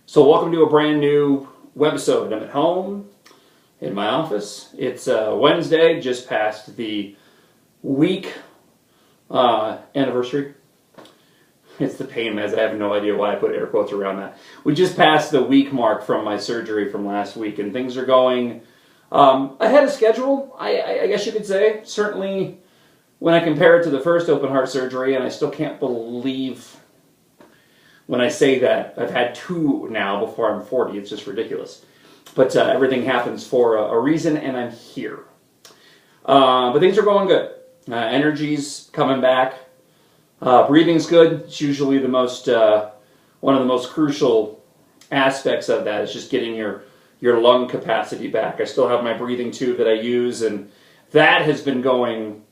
So welcome to a brand new webisode. I'm at home in my office. It's Wednesday, just past the week anniversary. It's the pain meds. I have no idea why I put air quotes around that. We just passed the week mark from my surgery from last week, and things are going ahead of schedule, I guess you could say. Certainly when I compare it to the first open heart surgery, and I still can't believe when I say that. I've had two now before I'm 40. It's just ridiculous. But everything happens for a reason, and I'm here. But things are going good. Energy's coming back. Breathing's good. It's usually the most one of the most crucial aspects of that is just getting your lung capacity back. I still have my breathing tube that I use, and that has been going.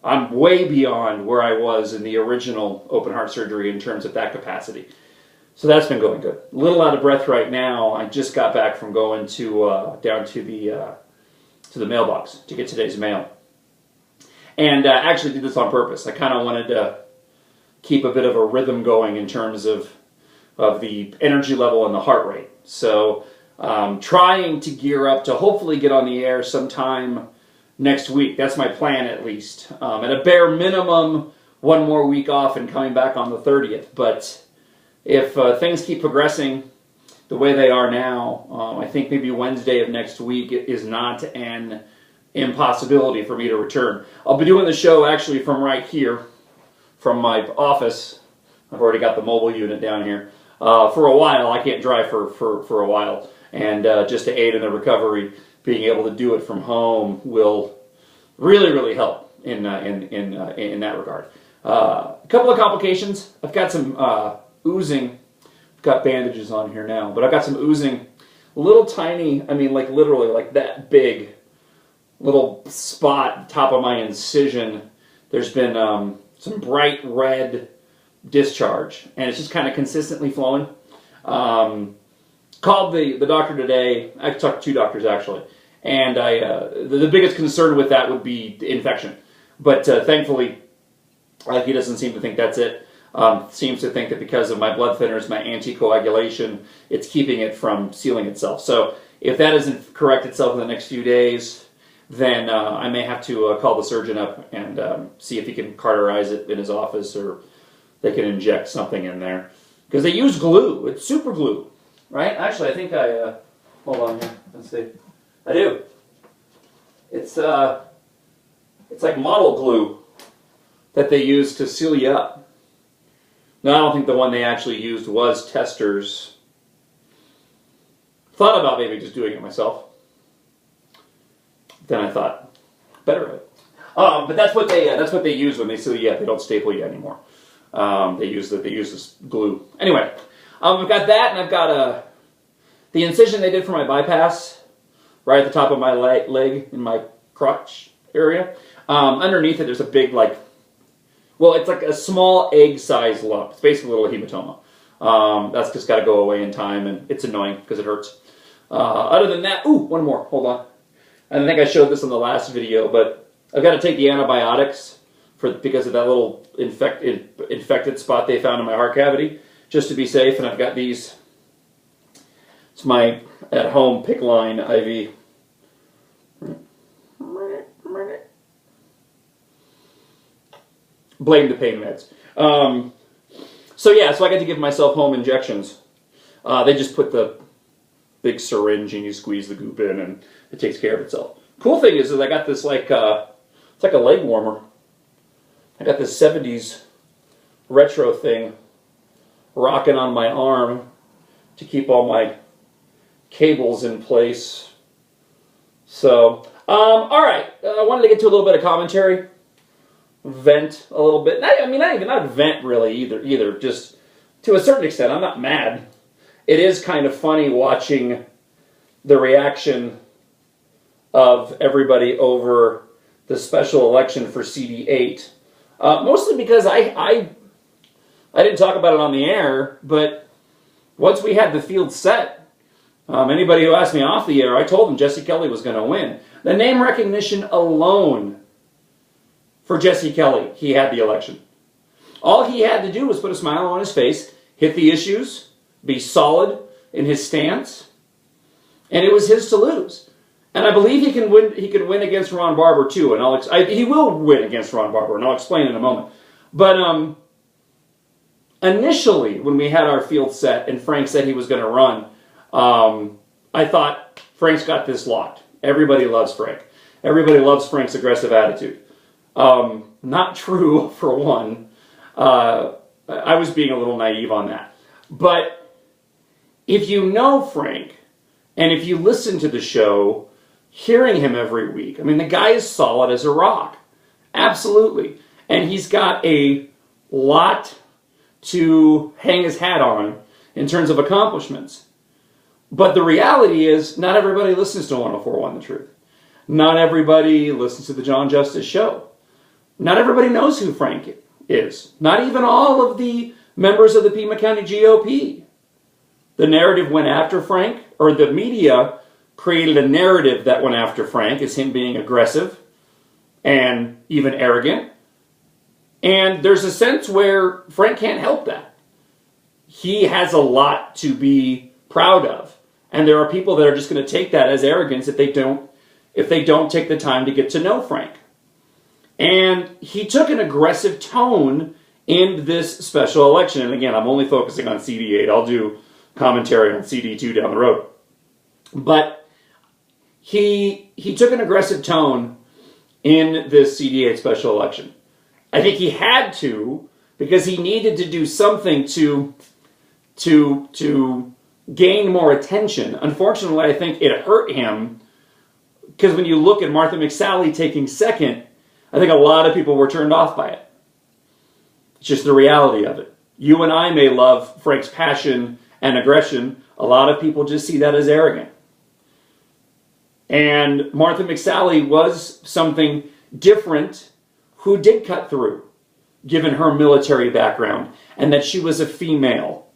I'm way beyond where I was in the original open heart surgery in terms of that capacity. So that's been going good. A little out of breath right now. I just got back from going to down to the mailbox to get today's mail. And actually did this on purpose. I kind of wanted to keep a bit of a rhythm going in terms of the energy level and the heart rate. So trying to gear up to hopefully get on the air sometime next week. That's my plan, at least. At a bare minimum, one more week off and coming back on the 30th. But if things keep progressing the way they are now, I think maybe Wednesday of next week is not an impossibility for me to return. I'll be doing the show actually from right here, from my office. I've already got the mobile unit down here. For a while, I can't drive for a while. And just to aid in the recovery, being able to do it from home will really, really help in that regard. A couple of complications. I've got some oozing. I've got bandages on here now, but I've got some oozing. Little tiny, I mean like literally like that big little spot top of my incision. There's been some bright red discharge, and it's just kind of consistently flowing. Called the doctor today. I talked to two doctors actually, and the biggest concern with that would be the infection. But thankfully, he doesn't seem to think that's it. Seems to think that because of my blood thinners, my anticoagulation, it's keeping it from sealing itself. So if that doesn't correct itself in the next few days, then I may have to call the surgeon up and see if he can cauterize it in his office, or they can inject something in there. Because they use glue. It's super glue. Right? Actually, I think hold on here. Let's see. I do. It's like model glue that they use to seal you up. No, I don't think the one they actually used was Testers. Thought about maybe just doing it myself. Then I thought, better of it. But that's what they use when they seal you up. They don't staple you anymore. They use this glue. Anyway. I've got that, and I've got the incision they did for my bypass, right at the top of my leg in my crotch area. Underneath it, there's a big, it's like a small egg-sized lump. It's basically a little hematoma. That's just got to go away in time, and it's annoying because it hurts. Other than that, one more. Hold on. I think I showed this in the last video, but I've got to take the antibiotics because of that little infected spot they found in my heart cavity, just to be safe. And I've got these. It's my at-home PICC line IV. Blame the pain meds. So I got to give myself home injections. They just put the big syringe and you squeeze the goop in and it takes care of itself. Cool thing is I got this it's like a leg warmer. I got this 70s retro thing rocking on my arm to keep all my cables in place. So, all right. I wanted to get to a little bit of commentary, vent a little bit. Not vent really either. Just to a certain extent. I'm not mad. It is kind of funny watching the reaction of everybody over the special election for CD8. Mostly because I didn't talk about it on the air, but once we had the field set, anybody who asked me off the air, I told them Jesse Kelly was going to win. The name recognition alone for Jesse Kelly, he had the election. All he had to do was put a smile on his face, hit the issues, be solid, in his stance, and it was his to lose. And I believe he can win. He can win against Ron Barber too, and he will win against Ron Barber, and I'll explain in a moment. But initially, when we had our field set and Frank said he was going to run, I thought Frank's got this locked. Everybody loves Frank. Everybody loves Frank's aggressive attitude. Not true, for one. I was being a little naive on that. But if you know Frank, and if you listen to the show, hearing him every week, I mean, the guy is solid as a rock. Absolutely. And he's got a lot to hang his hat on in terms of accomplishments. But the reality is, not everybody listens to 104.1 The Truth. Not everybody listens to the John Justice Show. Not everybody knows who Frank is. Not even all of the members of the Pima County GOP. The narrative went after Frank, or the media created a narrative that went after Frank as him being aggressive and even arrogant. And there's a sense where Frank can't help that. He has a lot to be proud of. And there are people that are just going to take that as arrogance if they don't take the time to get to know Frank. And he took an aggressive tone in this special election. And again, I'm only focusing on CD8. I'll do commentary on CD2 down the road. But he took an aggressive tone in this CD8 special election. I think he had to, because he needed to do something to gain more attention. Unfortunately, I think it hurt him, because when you look at Martha McSally taking second, I think a lot of people were turned off by it. It's just the reality of it. You and I may love Frank's passion and aggression. A lot of people just see that as arrogant. And Martha McSally was something different who did cut through, given her military background, and that she was a female.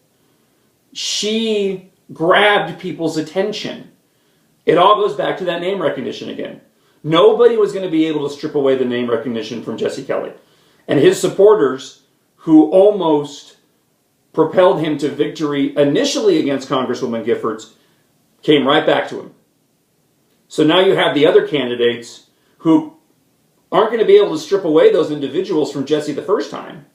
She grabbed people's attention. It all goes back to that name recognition again. Nobody was going to be able to strip away the name recognition from Jesse Kelly. And his supporters, who almost propelled him to victory initially against Congresswoman Giffords, came right back to him. So now you have the other candidates who aren't going to be able to strip away those individuals from Jesse the first time,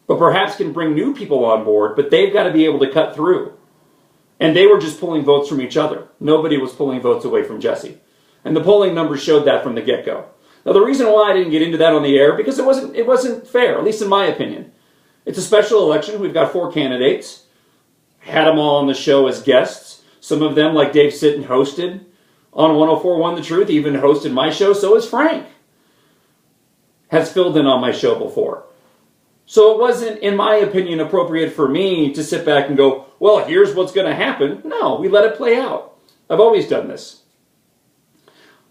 but perhaps can bring new people on board, but they've got to be able to cut through. And they were just pulling votes from each other. Nobody was pulling votes away from Jesse. And the polling numbers showed that from the get-go. Now, the reason why I didn't get into that on the air, because it wasn't fair, at least in my opinion. It's a special election. We've got 4 candidates. Had them all on the show as guests. Some of them, like Dave Sitton, hosted on 104.1 The Truth, even hosted my show. So is Frank. Has filled in on my show before. So it wasn't, in my opinion, appropriate for me to sit back and go, well, here's what's going to happen. No, we let it play out. I've always done this.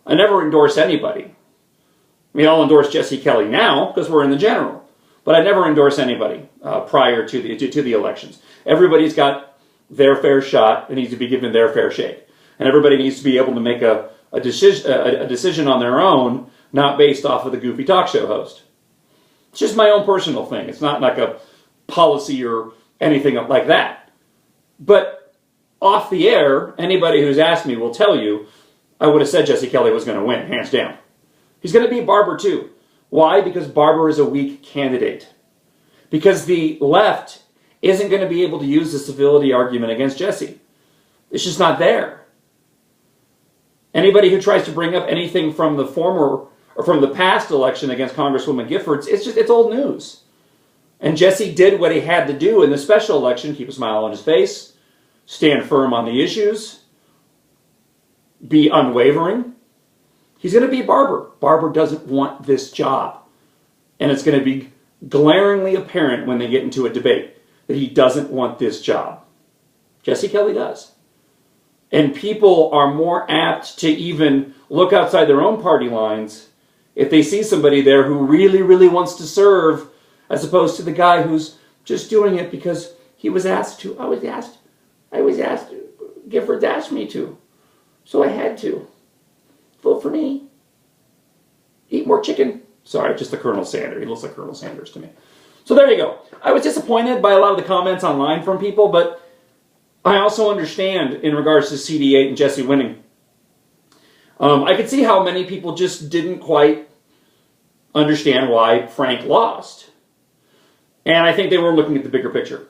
I never endorse anybody. I mean, I'll endorse Jesse Kelly now because we're in the general. But I never endorse anybody prior to the elections. Everybody's got their fair shot and needs to be given their fair shake. And everybody needs to be able to make a decision on their own, not based off of the goofy talk show host. It's just my own personal thing. It's not like a policy or anything like that. But off the air, anybody who's asked me will tell you, I would have said Jesse Kelly was going to win, hands down. He's going to beat Barber too. Why? Because Barber is a weak candidate. Because the left isn't going to be able to use the civility argument against Jesse. It's just not there. Anybody who tries to bring up anything from the former or from the past election against Congresswoman Giffords, it's old news. And Jesse did what he had to do in the special election, keep a smile on his face, stand firm on the issues, be unwavering. He's going to beat Barber. Barber doesn't want this job. And it's going to be glaringly apparent when they get into a debate that he doesn't want this job. Jesse Kelly does. And people are more apt to even look outside their own party lines if they see somebody there who really, really wants to serve, as opposed to the guy who's just doing it because he was asked to. I was asked. Giffords asked me to. So I had to. Vote for me. Eat more chicken. Sorry, just the Colonel Sanders. He looks like Colonel Sanders to me. So there you go. I was disappointed by a lot of the comments online from people, but I also understand in regards to CD8 and Jesse winning. I could see how many people just didn't quite understand why Frank lost. And I think they weren't looking at the bigger picture.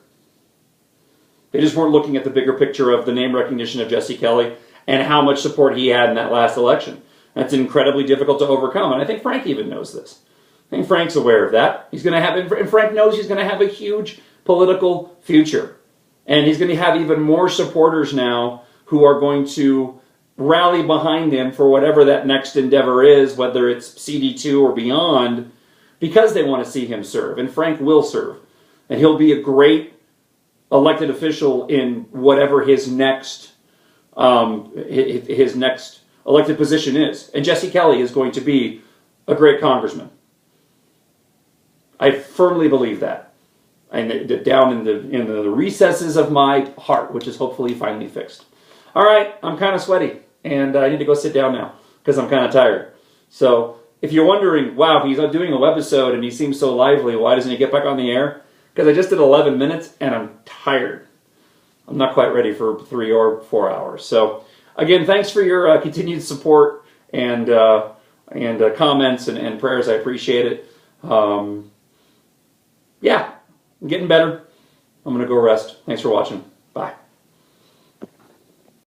They just weren't looking at the bigger picture of the name recognition of Jesse Kelly and how much support he had in that last election. That's incredibly difficult to overcome, and I think Frank even knows this. I think Frank's aware of that. He's going to have, and Frank knows he's going to have a huge political future. And he's going to have even more supporters now who are going to rally behind him for whatever that next endeavor is, whether it's CD2 or beyond, because they want to see him serve. And Frank will serve. And he'll be a great elected official in whatever his next elected position is. And Jesse Kelly is going to be a great congressman. I firmly believe that. And down in the recesses of my heart, which is hopefully finally fixed. All right, I'm kind of sweaty, and I need to go sit down now because I'm kind of tired. So if you're wondering, wow, he's doing a webisode and he seems so lively, why doesn't he get back on the air? Because I just did 11 minutes and I'm tired. I'm not quite ready for 3 or 4 hours. So again, thanks for your continued support and comments and prayers. I appreciate it. Yeah, I'm getting better. I'm going to go rest. Thanks for watching. Bye.